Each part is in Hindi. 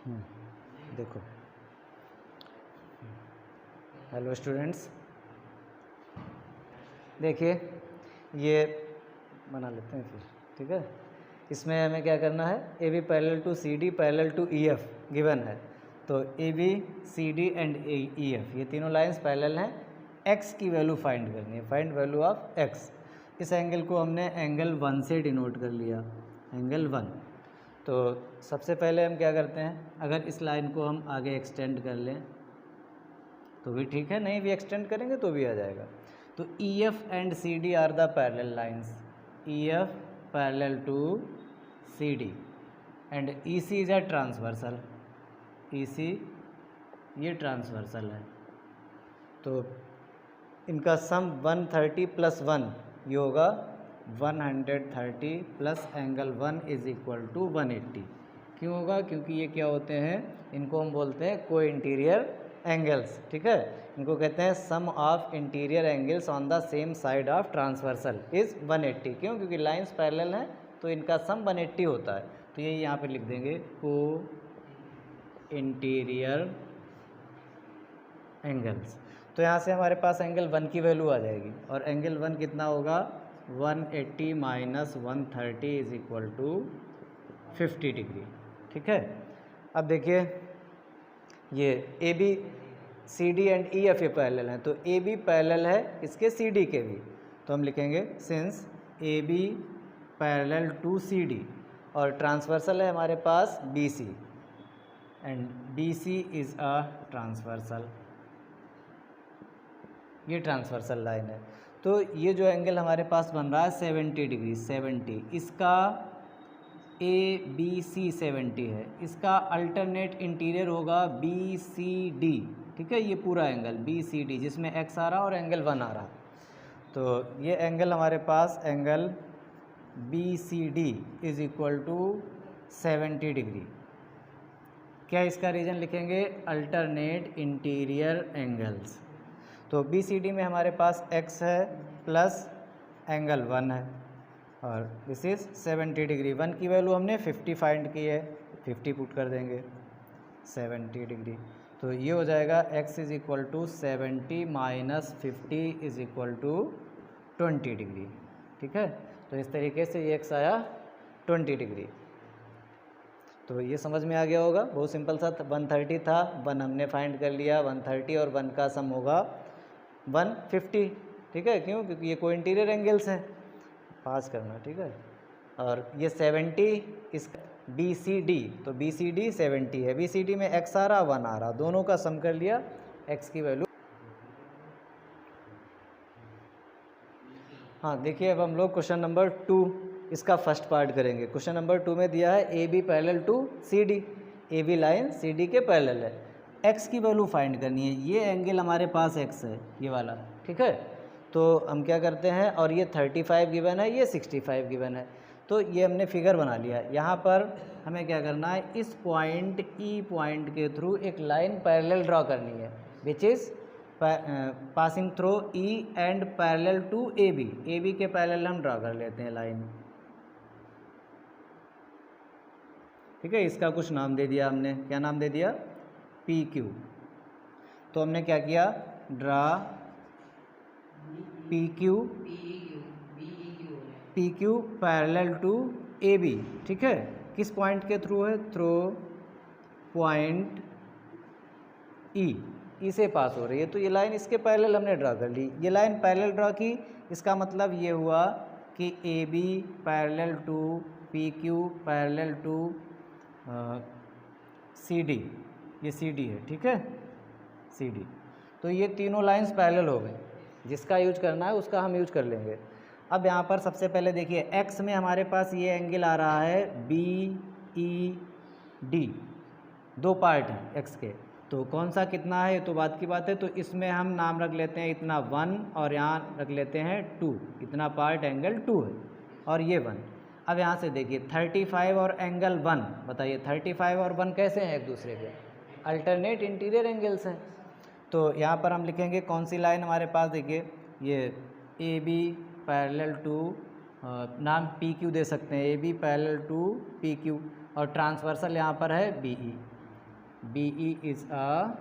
देखो, हेलो स्टूडेंट्स, देखिए ये बना लेते हैं फिर, ठीक है। इसमें हमें क्या करना है, A B parallel to C D parallel to E F given है। तो A B C D and E F ये तीनों लाइंस पैरेलल हैं। एक्स की वैल्यू फाइंड करनी है, फाइंड वैल्यू ऑफ एक्स। इस एंगल को हमने एंगल 1 से डिनोट कर लिया, एंगल 1। तो सबसे पहले हम क्या करते हैं, अगर इस लाइन को हम आगे एक्सटेंड कर लें तो भी ठीक है, नहीं भी एक्सटेंड करेंगे तो भी आ जाएगा। तो E F and C D are the parallel lines, E F parallel to C D and E C is a transversal, E C ये ट्रांसवर्सल है। तो इनका सम 130 + 1 ये होगा 130 plus angle 1 is equal to 180। क्यों होगा, क्योंकि ये क्या होते हैं, इनको हम बोलते हैं को इंटीरियर एंगल्स, ठीक है। इनको कहते हैं sum of interior angles on the same side of transversal is 180। क्यों, क्योंकि लाइंस पैरेलल हैं तो इनका सम 180 होता है। तो ये यहाँ पे लिख देंगे को इंटीरियर एंगल्स। तो यहाँ से हमारे पास एंगल 1 की वैल्यू आ जाएगी, और एंगल 1 कितना होगा, 180 minus 130 is equal to 50 degree, ठीक है। अब देखिए ये A B C D and E F a parallel हैं, तो ए बी पैरेलल है इसके सी डी के भी। तो हम लिखेंगे since A B parallel to C D, और ट्रांसवर्सल है हमारे पास B C, and B C is a transversal, ये ट्रांसवर्सल लाइन है। तो ये जो एंगल हमारे पास बन रहा है 70 डिग्री, 70, इसका ए बी सी 70 है, इसका अल्टरनेट इंटीरियर होगा बी सी डी, ठीक है। ये पूरा एंगल बी सी डी जिसमें एक्स आ रहा और एंगल 1 आ रहा, तो ये एंगल हमारे पास angle B C D is equal to 70 डिग्री। क्या इसका रीजन लिखेंगे, अल्टरनेट इंटीरियर एंगल्स। तो बी सी डी में हमारे पास x है प्लस एंगल 1 है, और दिस इज़ 70 डिग्री। 1 की वैल्यू हमने 50 फाइंड की है, 50 पुट कर देंगे 70 डिग्री। तो ये हो जाएगा x is equal to 70 minus 50 is equal to 20 degree, ठीक है। तो इस तरीके से ये x आया 20 डिग्री। तो ये समझ में आ गया होगा, बहुत सिंपल सा 130 था, 1 हमने फाइंड कर लिया, 130 और 1 का सम होगा 150, ठीक है। क्यों, क्योंकि ये को इंटीरियर एंगल्स हैं, पास करना, ठीक है। और ये 70 इस बी सी डी, तो बी सी डी 70 है, बी सी डी में x आ रहा 1 आ रहा, दोनों का सम कर लिया, x की वैल्यू। हाँ देखिए, अब हम लोग क्वेश्चन नंबर 2 इसका फर्स्ट पार्ट करेंगे। क्वेश्चन नंबर 2 में दिया है A B parallel to C D, A B line C D के पैरेलल है, एक्स की वैल्यू फाइंड करनी है। ये एंगल हमारे पास एक्स है, ये वाला, ठीक है। तो हम क्या करते हैं, और ये 35 गिवन है, ये 65 गिवन है, तो ये हमने फिगर बना लिया। यहाँ पर हमें क्या करना है, इस पॉइंट ई पॉइंट के थ्रू एक लाइन पैरेलल ड्रॉ करनी है, which is passing through E and parallel to A B. A B के पैरेलल हम ड्रॉ कर लेते हैं लाइन, ठीक है। इसका कुछ नाम दे दिया हमने, क्या नाम दे दिया, पी क्यू। तो हमने क्या किया, draw P Q parallel to A B, ठीक है। किस पॉइंट के थ्रू है, थ्रू पॉइंट ई से पास हो रही है। तो ये लाइन इसके पैरेलल हमने ड्रा कर ली, ये लाइन पैरेलल ड्रा की, इसका मतलब ये हुआ कि A B parallel to P Q parallel to C D, ये सी डी है, ठीक है, सी डी। तो ये तीनों लाइंस पैरेलल हो गए, जिसका यूज करना है उसका हम यूज कर लेंगे। अब यहाँ पर सबसे पहले देखिए, एक्स में हमारे पास ये एंगल आ रहा है बी ई डी, दो पार्ट हैं एक्स के, तो कौन सा कितना है तो बात की बात है। तो इसमें हम नाम रख लेते हैं इतना 1, और यहाँ रख लेते हैं 2, इतना पार्ट एंगल 2 है, और ये 1। अब यहाँ से देखिए 35 और एंगल 1, बताइए 35 और 1 कैसे हैं एक दूसरे के, अल्टरनेट इंटीरियर एंगल्स हैं। तो यहाँ पर हम लिखेंगे कौन सी लाइन हमारे पास, देखिए ये ए बी पैरेलल टू, नाम पी क्यू दे सकते हैं, A B parallel to P Q, और ट्रांसवर्सल यहाँ पर है B E, BE is a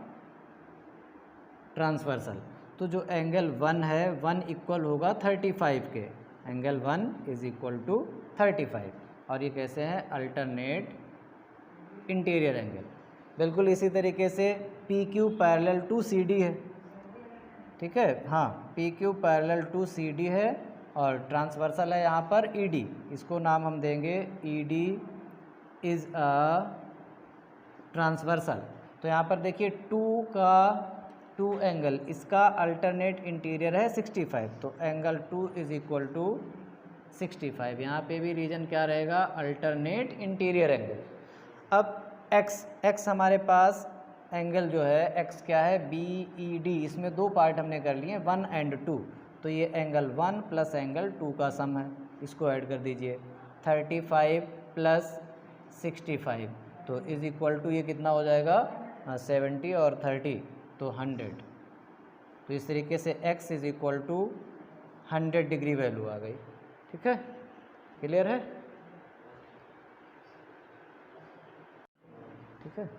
transversal. तो जो एंगल 1 है 1 इक्वल होगा 35 के, एंगल 1 इज इक्वल टू 35, और ये कैसे हैं, अल्टरनेट इंटीरियर एंगल। बिल्कुल इसी तरीके से PQ पैरेलल टू CD है, ठीक है, हाँ PQ पैरेलल टू CD है, और ट्रांसवर्सल है यहाँ पर ED, इसको नाम हम देंगे ED इज़ अ ट्रांसवर्सल। तो यहाँ पर देखिए 2 एंगल, इसका अल्टरनेट इंटीरियर है 65, तो एंगल 2 इज इक्वल टू 65। यहाँ पे भी रीजन क्या रहेगा, अल्टरनेट इंटीरियर एंगल। अब x हमारे पास एंगल जो है x क्या है, BED, इसमें 2 पार्ट हमने कर लिए 1 एंड 2, तो ये एंगल 1 प्लस एंगल 2 का सम है, इसको ऐड कर दीजिए 35 प्लस 65, तो इज इक्वल टू ये कितना हो जाएगा 70 और 30 तो 100। तो इस तरीके से x is equal to 100 degree value आ गई, ठीक है, क्लियर है, ठीक है।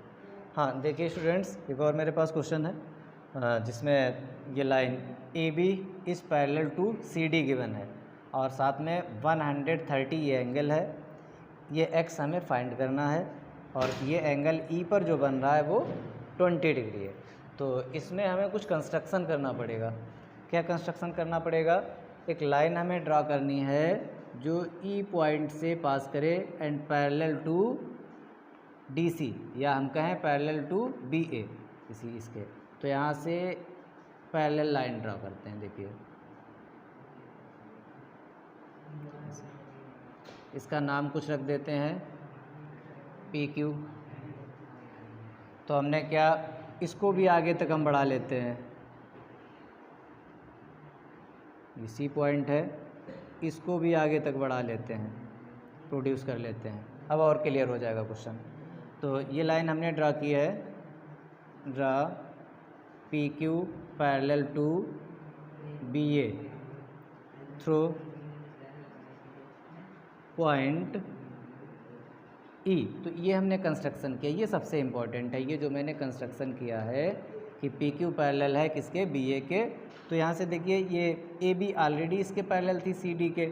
हाँ देखिए स्टूडेंट्स, एक और मेरे पास क्वेश्चन है जिसमें ये line AB is parallel to CD given है, और साथ में 130 ये एंगल है, ये x हमें फाइंड करना है, और ये एंगल E पर जो बन रहा है वो 20 डिग्री है। तो इसमें हमें कुछ कंस्ट्रक्शन करना पड़ेगा। क्या कंस्ट्रक्शन करना पड़ेगा, एक लाइन हमें ड्रा करनी है जो E पॉइंट से पास करे एंड पैरेलल टू DC, या हम कहें पैरेलल टू BA इसी इसके। तो यहाँ से पैरेलल लाइन ड्रा करते हैं, देखिए इसका नाम कुछ रख देते हैं PQ। तो हमने क्या, इसको भी आगे तक हम बढ़ा लेते हैं, ये C पॉइंट है, इसको भी आगे तक बढ़ा लेते हैं, प्रोड्यूस कर लेते हैं। अब और क्लियर हो जाएगा क्वेश्चन। तो ये लाइन हमने ड्रा की है, draw PQ parallel to BA through point E। तो ये हमने कंस्ट्रक्शन किया, ये सबसे इम्पॉर्टेंट है, ये जो मैंने कंस्ट्रक्शन किया है कि PQ पैरेलल है किसके, BA के। तो यहाँ से देखिए ये AB ऑलरेडी इसके पैरेलल थी CD के,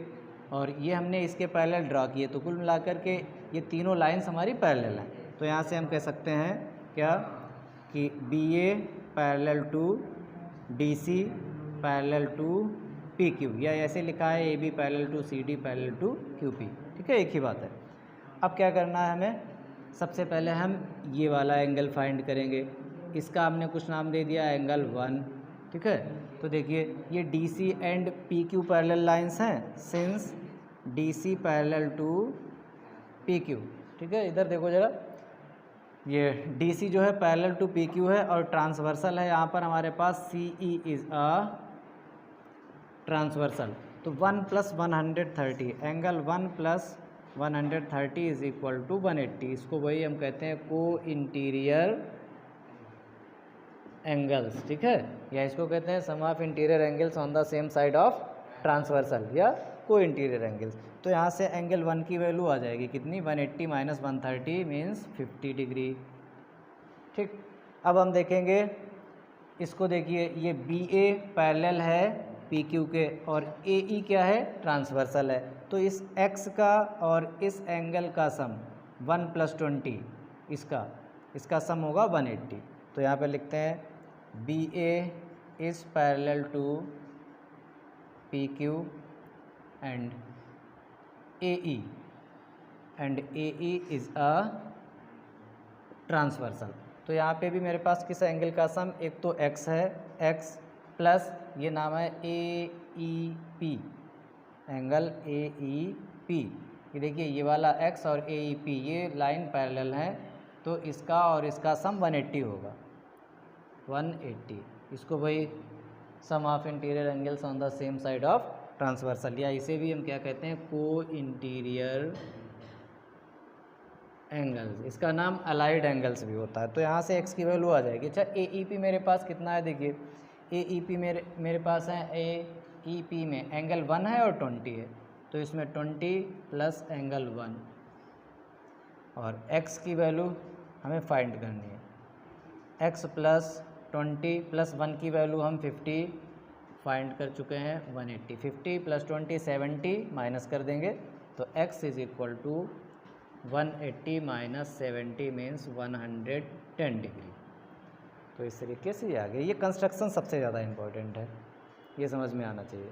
और ये हमने इसके पैरेलल ड्रा किए, तो कुल मिलाकर के ये तीनों लाइंस हमारी पैरेलल हैं। तो यहाँ से हम कह सकते हैं क्या कि BA parallel to DC parallel to PQ, या ऐसे लिखा है AB parallel to CD parallel to QP, ठीक है, एक ही बात है। अब क्या करना है हमें, सबसे पहले हम ये वाला एंगल फाइंड करेंगे, इसका हमने कुछ नाम दे दिया एंगल 1, ठीक है। तो देखिए ये DC and PQ parallel lines हैं, since DC parallel to PQ, ठीक है। इधर देखो जरा, ये DC जो है पैरेलल टू PQ है, और ट्रांसवर्सल है यहाँ पर हमारे पास CE इज़ अ ट्रांसवर्सल। तो 1 plus 130, angle 1 plus 130 is equal to 180, इसको वही हम कहते हैं को इंटीरियर एंगल्स, ठीक है, या इसको कहते हैं sum of interior angles on the same side of transversal, या को इंटीरियर एंगल्स। तो यहाँ से एंगल 1 की वैल्यू आ जाएगी कितनी, 180 माइनस 130 मीन्स 50 डिग्री, ठीक। अब हम देखेंगे इसको, देखिए ये BA पैरेलल है PQ के, और AE क्या है, ट्रांसवर्सल है। तो इस x का और इस एंगल का सम 1 प्लस 20, इसका सम होगा 180। तो यहाँ पे लिखते हैं BA is parallel to PQ and AE, and AE is a transversal. तो यहाँ पे भी मेरे पास किस एंगल का सम, एक तो x है, x प्लस ये नाम है AEP, एंगल AEP। ये देखिए ये वाला x और AEP ये लाइन पैरेलल है, तो इसका और इसका सम 180 होगा, 180। इसको वही sum of interior angles on the same side of transversal, या इसे भी हम क्या कहते हैं, को इंटीरियर एंगल्स, इसका नाम अलाइड एंगल्स भी होता है। तो यहाँ से x की वैल्यू आ जाएगी। अच्छा AEP मेरे पास कितना है, देखिए AEP मेरे पास है, AEP में एंगल 1 है और 20 है, तो इसमें 20 प्लस एंगल 1, और x की वैल्यू हमें फाइंड करनी है। x प्लस 20 प्लस 1 की वैल्यू हम 50 फाइंड कर चुके हैं 180। 50 प्लस 20 70 माइनस कर देंगे तो x is equal to 180 minus 70 means 110 degree. तो इस तरीके से ये आ गया। ये कंस्ट्रक्शन सबसे ज़्यादा इम्पोर्टेंट है, ये समझ में आना चाहिए।